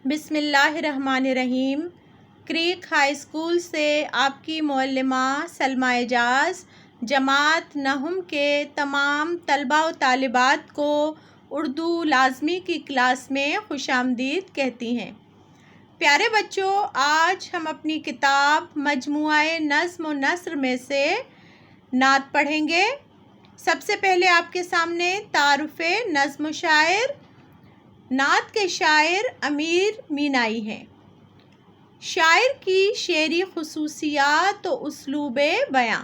بسم اللہ الرحمن الرحیم۔ کریک ہائی اسکول سے آپ کی معلمہ سلمیٰ اعجاز جماعت نہم کے تمام طلباء و طالبات کو اردو لازمی کی کلاس میں خوش آمدید کہتی ہیں۔ پیارے بچوں، آج ہم اپنی کتاب مجموعہ نظم و نثر میں سے نعت پڑھیں گے۔ سب سے پہلے آپ کے سامنے تعارف نظم و شاعر۔ نعت کے شاعر امیر مینائی ہیں۔ شاعر کی شعری خصوصیات و اسلوب بیاں۔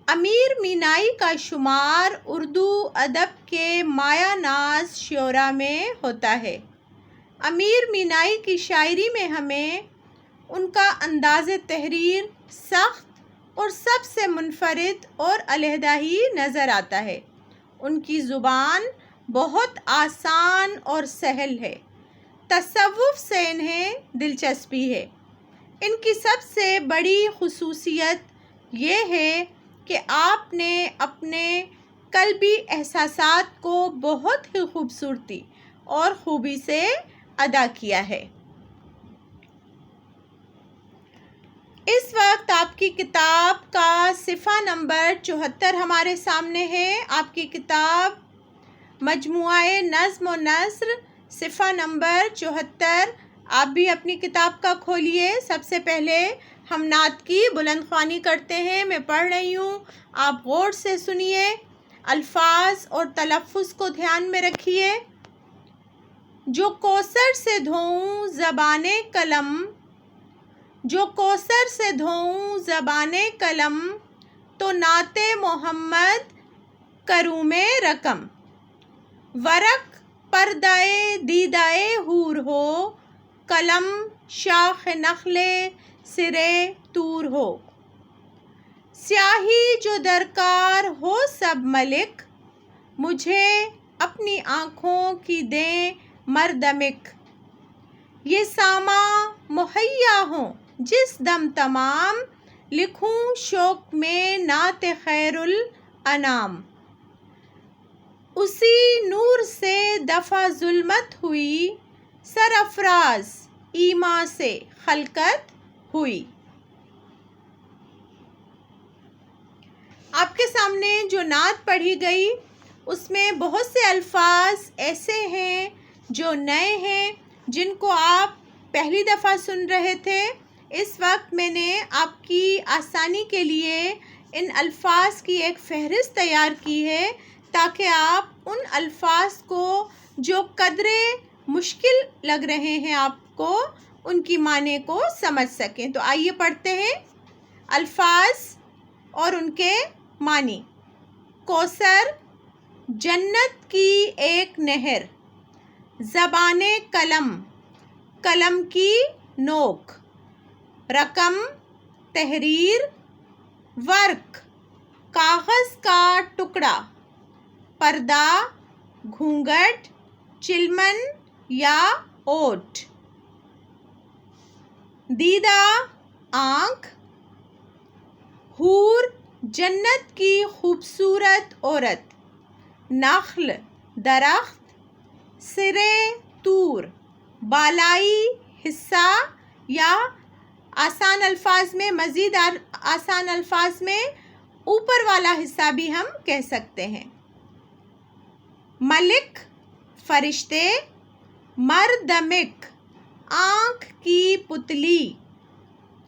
امیر مینائی کا شمار اردو ادب کے مایہ ناز شعراء میں ہوتا ہے۔ امیر مینائی کی شاعری میں ہمیں ان کا انداز تحریر سخت اور سب سے منفرد اور علیحدہ ہی نظر آتا ہے۔ ان کی زبان بہت آسان اور سہل ہے۔ تصوف سے انہیں دلچسپی ہے۔ ان کی سب سے بڑی خصوصیت یہ ہے کہ آپ نے اپنے قلبی احساسات کو بہت ہی خوبصورتی اور خوبی سے ادا کیا ہے۔ اس وقت آپ کی کتاب کا صفحہ نمبر 74 ہمارے سامنے ہے۔ آپ کی کتاب مجموعہ نظم و نثر صفحہ نمبر 74۔ آپ بھی اپنی کتاب کا کھولیے۔ سب سے پہلے ہم نعت کی بلند خوانی کرتے ہیں۔ میں پڑھ رہی ہوں، آپ غور سے سنیے، الفاظ اور تلفظ کو دھیان میں رکھیے۔ جو کوثر سے دھوؤں زبانِ قلم، جو کوثر سے دھوؤں زبانِ قلم، تو نعتِ محمد کروں میں رقم۔ ورق پردۂ دیدۂ حور ہو، قلم شاخ نخل سرِ طور ہو۔ سیاہی جو درکار ہو سب ملک، مجھے اپنی آنکھوں کی دیں مردمک۔ یہ ساماں مہیا ہوں جس دم تمام، لکھوں شوق میں نعت خیر الانام۔ اسی نور سے دفع ظلمت ہوئی، سرافراز ایماں سے خلقت ہوئی۔ آپ کے سامنے جو نعت پڑھی گئی اس میں بہت سے الفاظ ایسے ہیں جو نئے ہیں، جن کو آپ پہلی دفعہ سن رہے تھے۔ اس وقت میں نے آپ کی آسانی کے لیے ان الفاظ کی ایک فہرست تیار کی ہے تاکہ آپ ان الفاظ کو جو قدرے مشکل لگ رہے ہیں آپ کو، ان کی معنی کو سمجھ سکیں۔ تو آئیے پڑھتے ہیں الفاظ اور ان کے معنی۔ کوثر، جنت کی ایک نہر۔ زبانِ قلم، قلم کی نوک۔ رقم، تحریر۔ ورق، کاغذ کا ٹکڑا۔ پردہ، گھونگھٹ، چلمن یا اوٹ۔ دیدہ، آنکھ۔ حور، جنت کی خوبصورت عورت۔ نخل، درخت۔ سرِ طور، بالائی حصہ، یا آسان الفاظ میں، مزید آسان الفاظ میں اوپر والا حصہ بھی ہم کہہ سکتے ہیں۔ ملک، فرشتے۔ مردمک، آنکھ کی پتلی۔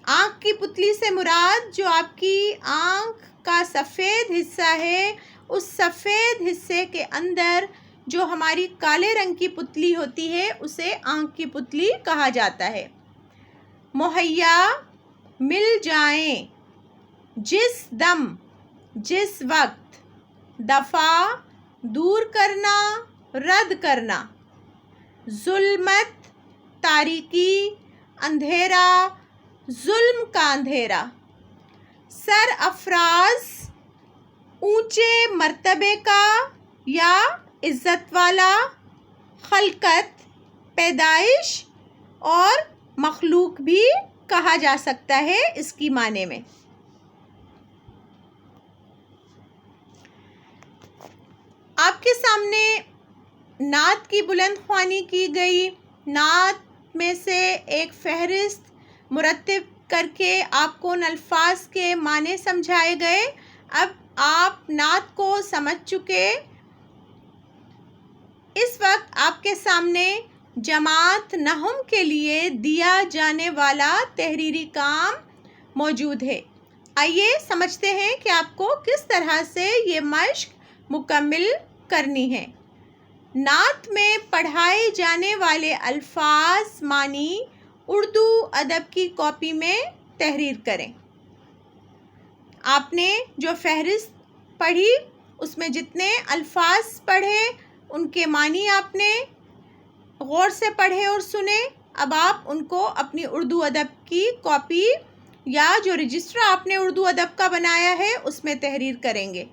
آنکھ کی پتلی سے مراد جو آپ کی آنکھ کا سفید حصہ ہے، اس سفید حصے کے اندر جو ہماری کالے رنگ کی پتلی ہوتی ہے اسے آنکھ کی پتلی کہا جاتا ہے۔ مہیا، مل جائیں، جس دم، جس وقت۔ دفع، دور کرنا، رد کرنا۔ ظلمت، تاریکی، اندھیرا، ظلم کا اندھیرا۔ سرافراز، اونچے مرتبے کا یا عزت والا۔ خلقت، پیدائش اور مخلوق بھی کہا جا سکتا ہے اس کی معنی میں۔ آپ کے سامنے نعت کی بلند خوانی کی گئی۔ نعت میں سے ایک فہرست مرتب کر کے آپ کو ان الفاظ کے معنی سمجھائے گئے۔ اب آپ نعت کو سمجھ چکے۔ اس وقت آپ کے سامنے جماعت نہم کے لیے دیا جانے والا تحریری کام موجود ہے۔ آئیے سمجھتے ہیں کہ آپ کو کس طرح سے یہ مشق مکمل کرنی ہے۔ نعت میں پڑھائے جانے والے الفاظ معنی اردو ادب کی کاپی میں تحریر کریں۔ آپ نے جو فہرست پڑھی اس میں جتنے الفاظ پڑھے ان کے معنی آپ نے غور سے پڑھے اور سنے۔ اب آپ ان کو اپنی اردو ادب کی کاپی یا جو رجسٹر آپ نے اردو ادب کا بنایا ہے اس میں تحریر کریں گے۔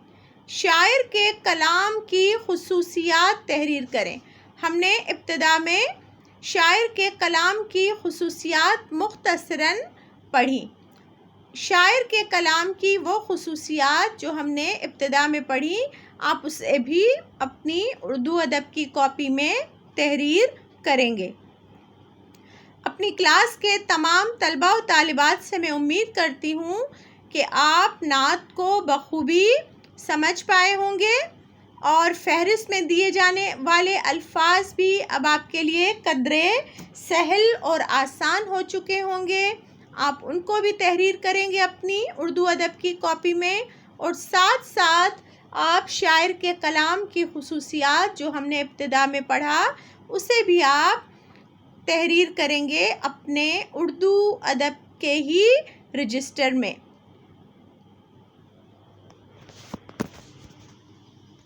شاعر کے کلام کی خصوصیات تحریر کریں۔ ہم نے ابتدا میں شاعر کے کلام کی خصوصیات مختصراً پڑھی۔ شاعر کے کلام کی وہ خصوصیات جو ہم نے ابتدا میں پڑھی آپ اسے بھی اپنی اردو ادب کی کاپی میں تحریر کریں گے۔ اپنی کلاس کے تمام طلباء و طالبات سے میں امید کرتی ہوں کہ آپ نعت کو بخوبی سمجھ پائے ہوں گے اور فہرست میں دیے جانے والے الفاظ بھی اب آپ کے لیے قدرے سہل اور آسان ہو چکے ہوں گے۔ آپ ان کو بھی تحریر کریں گے اپنی اردو ادب کی کاپی میں، اور ساتھ ساتھ آپ شاعر کے کلام کی خصوصیات جو ہم نے ابتدا میں پڑھا اسے بھی آپ تحریر کریں گے اپنے اردو ادب کے ہی رجسٹر میں۔